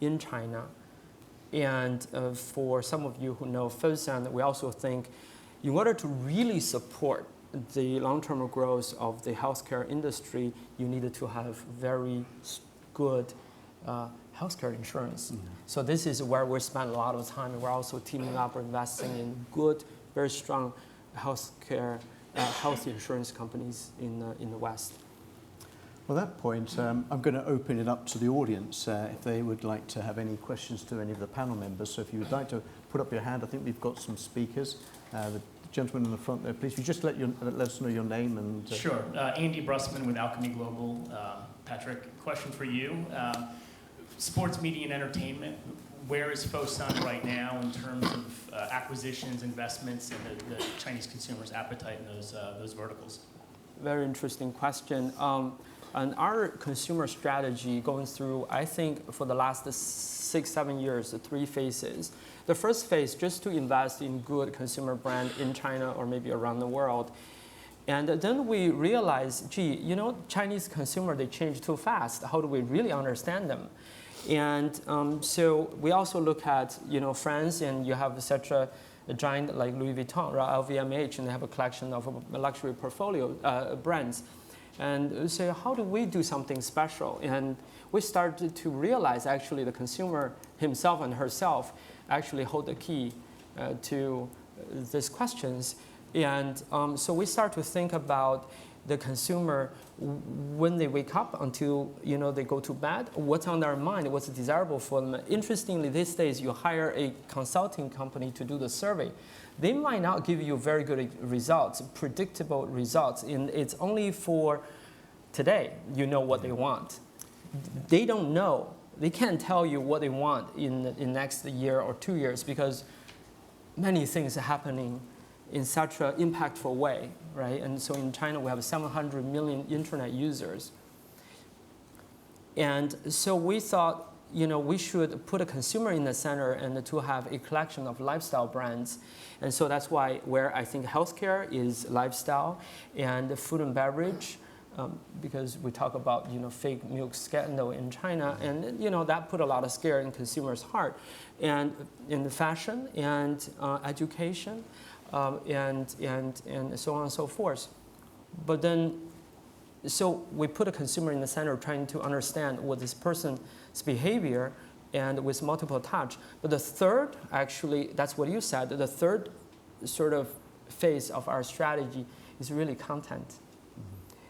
in China. And for some of you who know Fosun, we also think in order to really support the long-term growth of the healthcare industry, you needed to have very good healthcare insurance. Mm-hmm. So this is where we spend a lot of time. We're also teaming up or investing in good, very strong healthcare, health insurance companies in the West. Well, at that point, I'm going to open it up to the audience if they would like to have any questions to any of the panel members. So if you would like to put up your hand, I think we've got some speakers. The gentleman in the front there, please. If you just let us know your name and... Sure. Andy Brusman with Alchemy Global. Patrick, question for you. Sports media and entertainment, where is Fosun right now in terms of acquisitions, investments, and the Chinese consumers' appetite in those verticals? Very interesting question. And our consumer strategy going through, I think, for the last 6-7 years, 3 phases. The first phase, just to invest in good consumer brand in China or maybe around the world. And then we realized, Chinese consumer, they change too fast. How do we really understand them? And so we also look at, France, and you have such a giant like Louis Vuitton, or LVMH, and they have a collection of luxury portfolio brands. And say, how do we do something special? And we started to realize actually the consumer himself and herself actually hold the key to these questions. And so we start to think about the consumer when they wake up until they go to bed, what's on their mind, what's desirable for them. Interestingly, these days you hire a consulting company to do the survey. They might not give you very good results, predictable results, and it's only for today what they want. They don't know. They can't tell you what they want in next year or 2 years because many things are happening in such an impactful way, right? And so in China, we have 700 million internet users. And so we thought we should put a consumer in the center and to have a collection of lifestyle brands. And so that's why where I think healthcare is lifestyle and food and beverage, because we talk about fake milk scandal in China, and that put a lot of scare in consumers' heart, and in the fashion and education, and so on and so forth. But then, so we put a consumer in the center, trying to understand what this person's behavior, and with multiple touch. But the third, actually, that's what you said. The third sort of phase of our strategy is really content.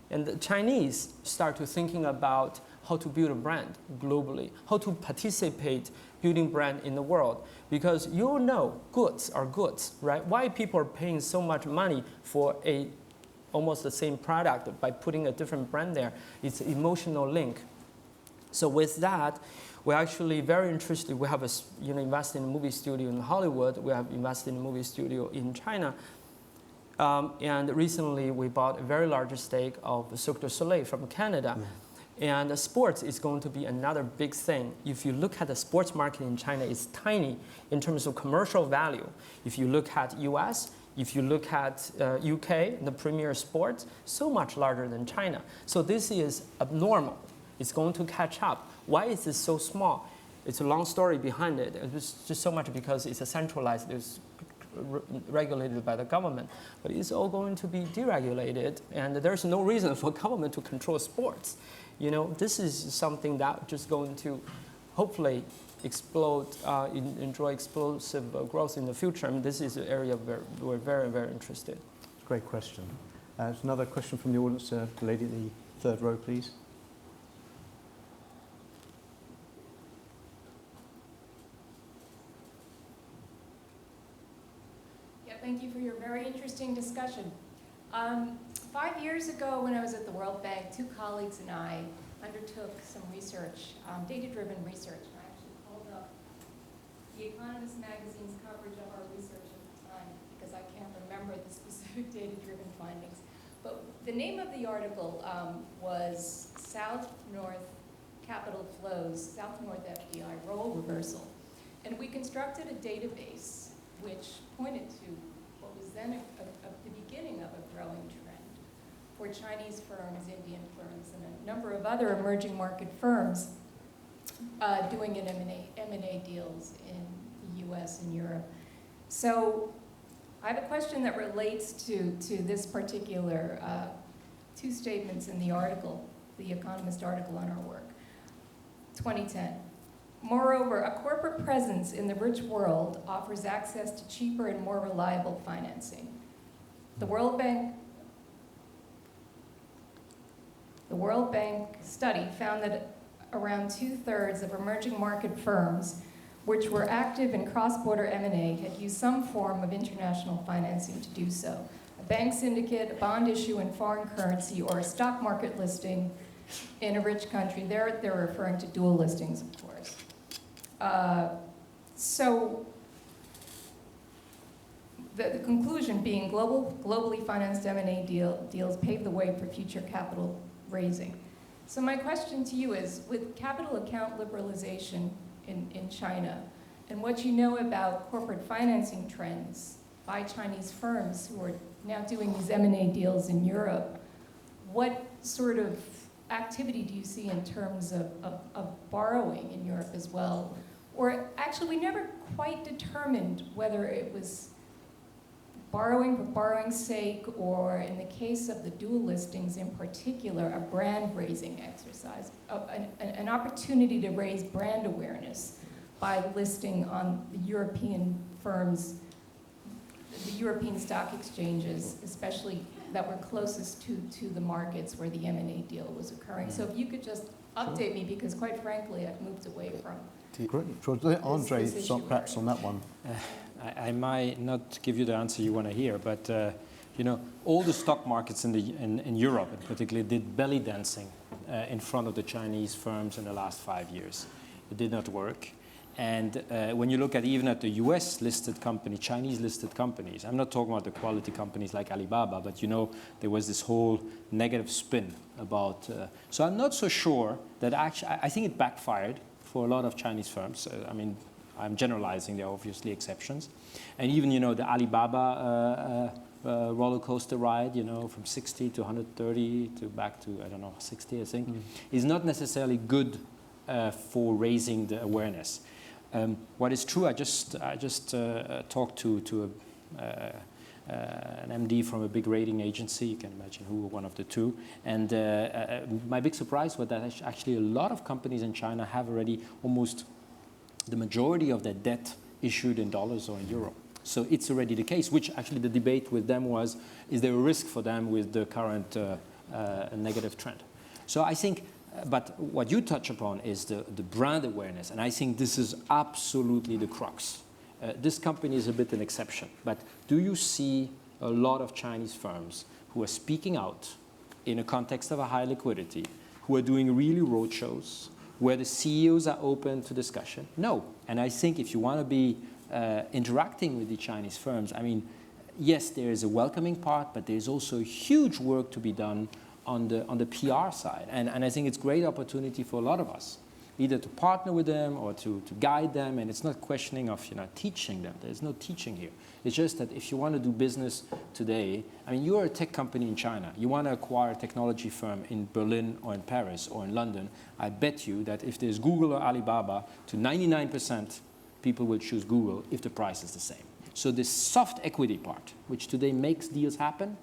And the Chinese start to thinking about how to build a brand globally, how to participate building brand in the world. Because goods are goods, right? Why people are paying so much money for almost the same product by putting a different brand there? It's an emotional link. So with that, we're actually very interested. We have invested in a movie studio in Hollywood. We have invested in a movie studio in China. And recently, we bought a very large stake of Cirque du Soleil from Canada. Yeah. And sports is going to be another big thing. If you look at the sports market in China, it's tiny in terms of commercial value. If you look at US, if you look at UK, the premier sports, so much larger than China. So this is abnormal. It's going to catch up. Why is this so small? It's a long story behind it. It's just so much because it's a centralized, it's regulated by the government. But it's all going to be deregulated, and there's no reason for government to control sports. This is something that just going to hopefully explode, enjoy explosive growth in the future. I mean, this is an area where we're very, very interested. Great question. There's another question from the audience. The lady in the third row, please. Thank you for your very interesting discussion. 5 years ago, when I was at the World Bank, 2 colleagues and I undertook some research, data-driven research. And I actually pulled up The Economist magazine's coverage of our research at the time, because I can't remember the specific data-driven findings. But the name of the article was South-North Capital Flows, South-North FDI Role Reversal. And we constructed a database which pointed to what was then the beginning of a growing trend for Chinese firms, Indian firms, and a number of other emerging market firms doing M&A deals in the US and Europe. So I have a question that relates to this particular 2 statements in the article, the Economist article on our work. 2010. Moreover, a corporate presence in the rich world offers access to cheaper and more reliable financing. The World Bank study found that around 2/3 of emerging market firms which were active in cross-border M&A had used some form of international financing to do so. A bank syndicate, a bond issue in foreign currency, or a stock market listing in a rich country. They're referring to dual listings, of course. So the conclusion being globally financed M&A deals pave the way for future capital raising. So my question to you is, with capital account liberalization in China, and what you know about corporate financing trends by Chinese firms who are now doing these M&A deals in Europe, what sort of activity do you see in terms of borrowing in Europe as well? Or actually, we never quite determined whether it was borrowing for borrowing's sake, or in the case of the dual listings in particular, a brand-raising exercise, an opportunity to raise brand awareness by listing on the European firms, the European stock exchanges, especially that were closest to the markets where the M&A deal was occurring. So if you could just update me, because quite frankly, I've moved away from Great. André, perhaps on that one. I might not give you the answer you want to hear, but all the stock markets in Europe, in particular, did belly dancing in front of the Chinese firms in the last 5 years. It did not work. And when you look at even at the US listed company, Chinese listed companies, I'm not talking about the quality companies like Alibaba, but there was this whole negative spin about, so I'm not so sure that actually, I think it backfired for a lot of Chinese firms. I mean, I'm generalizing, there are obviously exceptions. And even, you know, the Alibaba roller coaster ride, you know, from 60 to 130 to back to, I don't know, 60, I think, is not necessarily good for raising the awareness. What is true, I just talked to an MD from a big rating agency, you can imagine who, one of the two, and my big surprise was that actually a lot of companies in China have already almost the majority of their debt issued in dollars or in euro. So it's already the case, which actually the debate with them was, is there a risk for them with the current negative trend? So I think, but what you touch upon is the brand awareness, and I think this is absolutely the crux. This company is a bit an exception, but do you see a lot of Chinese firms who are speaking out in a context of a high liquidity, who are doing really roadshows, where the CEOs are open to discussion? No. And I think if you want to be interacting with the Chinese firms, I mean, yes, there is a welcoming part, but there's also huge work to be done on the PR side. And I think it's a great opportunity for a lot of us, either to partner with them or to guide them. And it's not questioning of, you know, teaching them. There's no teaching here. It's just that if you want to do business today, I mean, you're a tech company in China. You want to acquire a technology firm in Berlin or in Paris or in London. I bet you that if there's Google or Alibaba, to 99% people will choose Google if the price is the same. So this soft equity part, which today makes deals happen,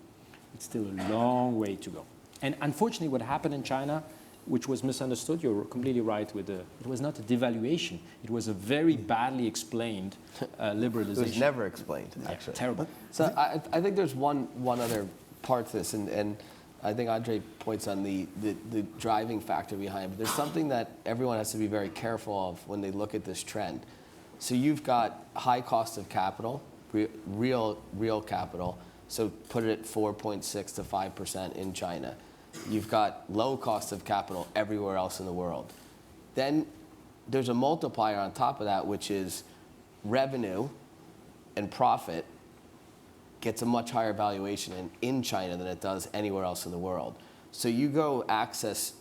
it's still a long way to go. And unfortunately, what happened in China, which was misunderstood, you're completely right with it was not a devaluation. It was a very badly explained liberalization. It was never explained, actually. Yeah, terrible. So I think there's one other part to this, and I think André points on the driving factor behind it. But there's something that everyone has to be very careful of when they look at this trend. So you've got high cost of capital, real capital, so put it at 4.6 to 5% in China. You've got low cost of capital everywhere else in the world. Then there's a multiplier on top of that, which is revenue and profit gets a much higher valuation in China than it does anywhere else in the world. So you go access,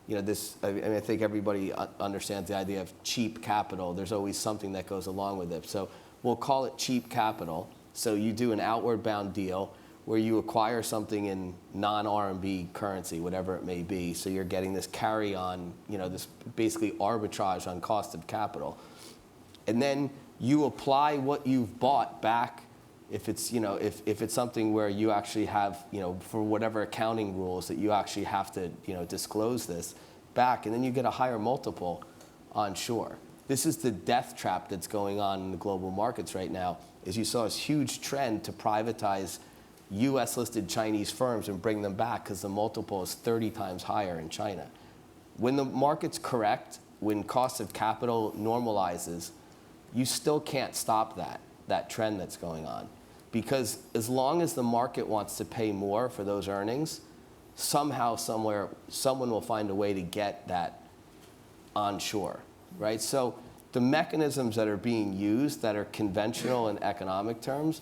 you know, this, I mean, I think everybody understands the idea of cheap capital. There's always something that goes along with it. So we'll call it cheap capital. So you do an outward bound deal where you acquire something in non-RMB currency, whatever it may be. So you're getting this carry on, you know, this basically arbitrage on cost of capital. And then you apply what you've bought back if it's, you know, if it's something where you actually have, you know, for whatever accounting rules that you actually have to, you know, disclose this back, and then you get a higher multiple onshore. This is the death trap that's going on in the global markets right now, is you saw this huge trend to privatize US-listed Chinese firms and bring them back because the multiple is 30 times higher in China. When the market's correct, when cost of capital normalizes, you still can't stop that trend that's going on. Because as long as the market wants to pay more for those earnings, somehow, somewhere, someone will find a way to get that onshore, right? So the mechanisms that are being used that are conventional in economic terms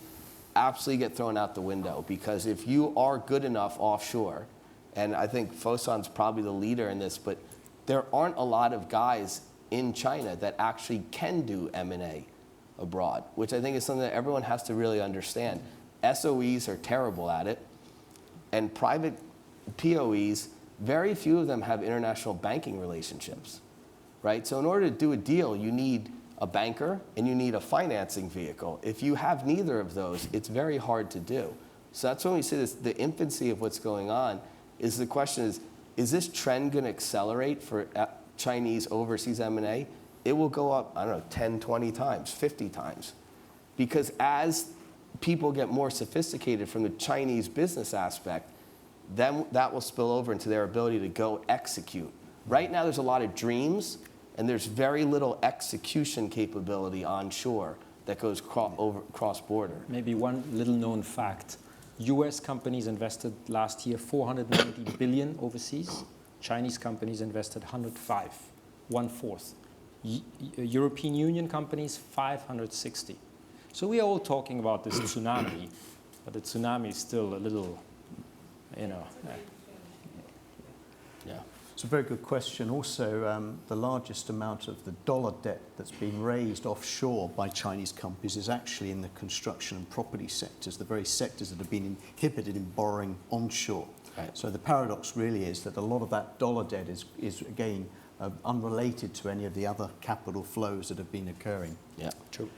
absolutely get thrown out the window, because if you are good enough offshore, and I think Fosun's probably the leader in this, but there aren't a lot of guys in China that actually can do M&A abroad, which I think is something that everyone has to really understand. SOEs are terrible at it, and private POEs, very few of them have international banking relationships, right? So in order to do a deal, you need a banker and you need a financing vehicle. If you have neither of those, it's very hard to do. So that's when we see this, the infancy of what's going on, is the question is this trend going to accelerate for Chinese overseas M&A? It will go up, I don't know, 10, 20 times, 50 times. Because as people get more sophisticated from the Chinese business aspect, then that will spill over into their ability to go execute. Right now there's a lot of dreams, and there's very little execution capability onshore that goes cross-border. Maybe one little known fact. US companies invested last year 490 billion overseas. Chinese companies invested 105, 1/4. European Union companies, 560. So we are all talking about this tsunami, but the tsunami is still a little, you know. Yeah. It's a very good question. Also, the largest amount of the dollar debt that's been raised offshore by Chinese companies is actually in the construction and property sectors, the very sectors that have been inhibited in borrowing onshore. Right. So the paradox really is that a lot of that dollar debt is again, unrelated to any of the other capital flows that have been occurring. Yeah, true.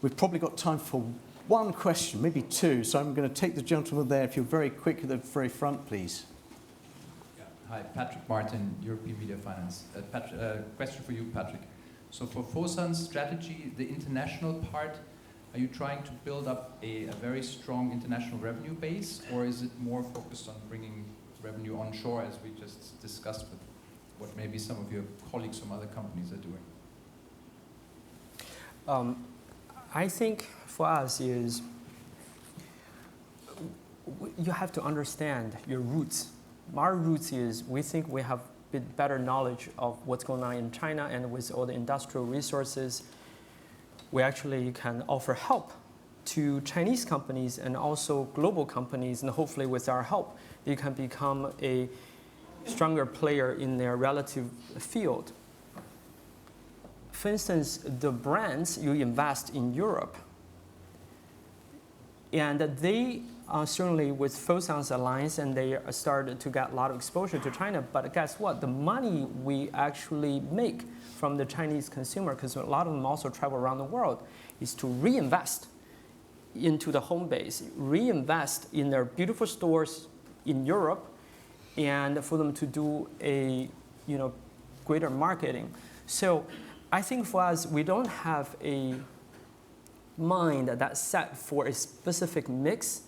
We've probably got time for one question, maybe two. So I'm going to take the gentleman there. If you're very quick at the very front, please. Hi, Patrick Martin, European Media Finance. Question for you, Patrick. So for Fosun's strategy, the international part, are you trying to build up a very strong international revenue base, or is it more focused on bringing revenue onshore, as we just discussed with what maybe some of your colleagues from other companies are doing? I think for us is you have to understand your roots. Our roots is we think we have a bit better knowledge of what's going on in China, and with all the industrial resources, we actually can offer help to Chinese companies and also global companies, and hopefully with our help, they can become a stronger player in their relative field. For instance, the brands you invest in Europe, and they certainly with Fosun's alliance, and they started to get a lot of exposure to China. But guess what? The money we actually make from the Chinese consumer, because a lot of them also travel around the world, is to reinvest into the home base, reinvest in their beautiful stores in Europe, and for them to do a greater marketing. So I think for us, we don't have a mind that's set for a specific mix.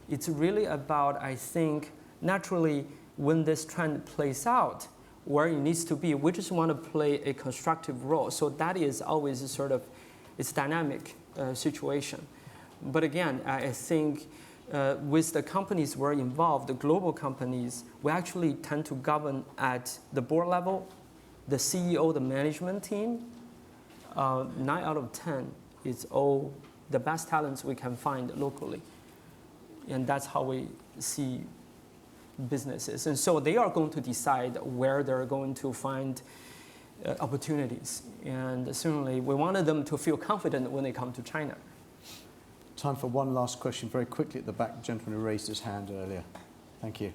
It's really about, I think, naturally, when this trend plays out, where it needs to be, we just want to play a constructive role. So that is always it's a dynamic situation. But again, I think with the companies we're involved, the global companies, we actually tend to govern at the board level, the CEO, the management team. 9 out of 10 is all the best talents we can find locally. And that's how we see businesses. And so they are going to decide where they're going to find opportunities. And certainly we wanted them to feel confident when they come to China. Time for one last question, very quickly at the back, the gentleman who raised his hand earlier. Thank you.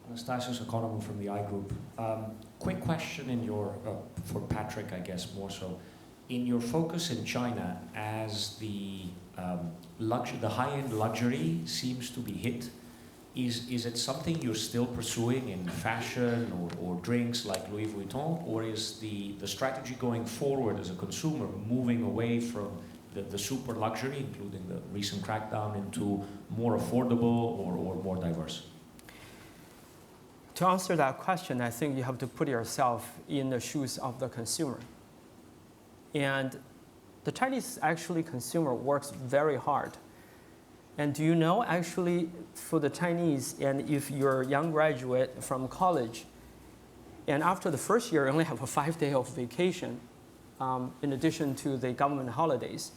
Anastasios Economou from the I Group. Quick question for Patrick, I guess, more so. In your focus in China, as the high-end luxury seems to be hit, is it something you're still pursuing in fashion or drinks like Louis Vuitton, or is the strategy going forward as a consumer moving away from the super luxury, including the recent crackdown, into more affordable or more diverse? To answer that question, I think you have to put yourself in the shoes of the consumer. And the Chinese consumer works very hard. And do you know, actually, for the Chinese, and if you're a young graduate from college, and after the first year, you only have a 5-day of vacation, in addition to the government holidays.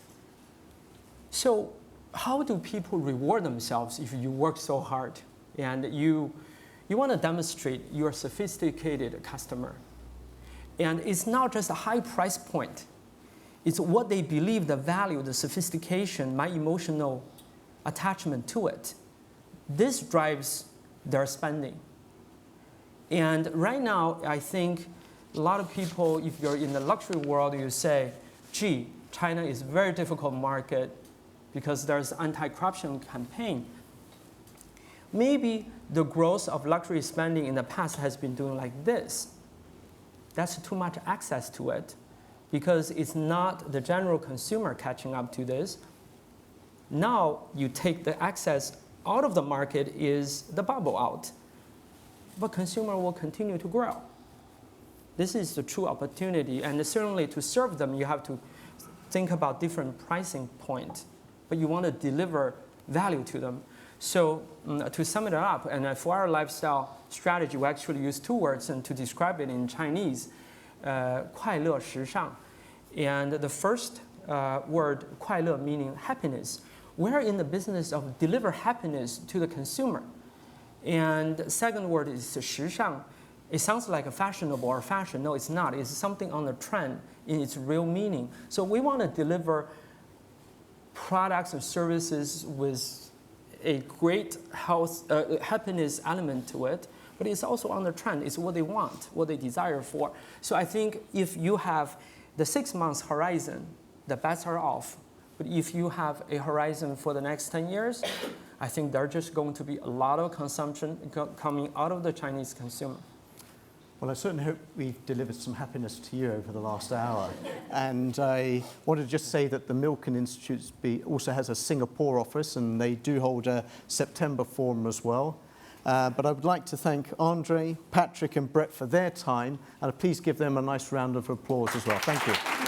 So how do people reward themselves if you work so hard? And you want to demonstrate you're a sophisticated customer. And it's not just a high price point. It's what they believe, the value, the sophistication, my emotional attachment to it. This drives their spending. And right now, I think a lot of people, if you're in the luxury world, you say, gee, China is a very difficult market because there's anti-corruption campaign. Maybe the growth of luxury spending in the past has been doing like this. That's too much access to it because it's not the general consumer catching up to this. Now you take the access out of the market, is the bubble out. But consumer will continue to grow. This is the true opportunity, and certainly to serve them, you have to think about different pricing points, but you want to deliver value to them. So to sum it up, and for our lifestyle strategy, we actually use 2 words and to describe it in Chinese, 快乐时尚. And the first word, 快乐, meaning happiness. We're in the business of deliver happiness to the consumer. And second word is 时尚. It sounds like a fashionable or fashion. No, it's not. It's something on the trend in its real meaning. So we want to deliver products and services with a great happiness element to it, but it's also on the trend. It's what they want, what they desire for. So I think if you have the 6 months horizon, the bets are off. But if you have a horizon for the next 10 years, I think there's just going to be a lot of consumption coming out of the Chinese consumer. Well, I certainly hope we've delivered some happiness to you over the last hour. And I wanted to just say that the Milken Institute also has a Singapore office, and they do hold a September forum as well. But I would like to thank André, Patrick, and Brett for their time, and please give them a nice round of applause as well. Thank you.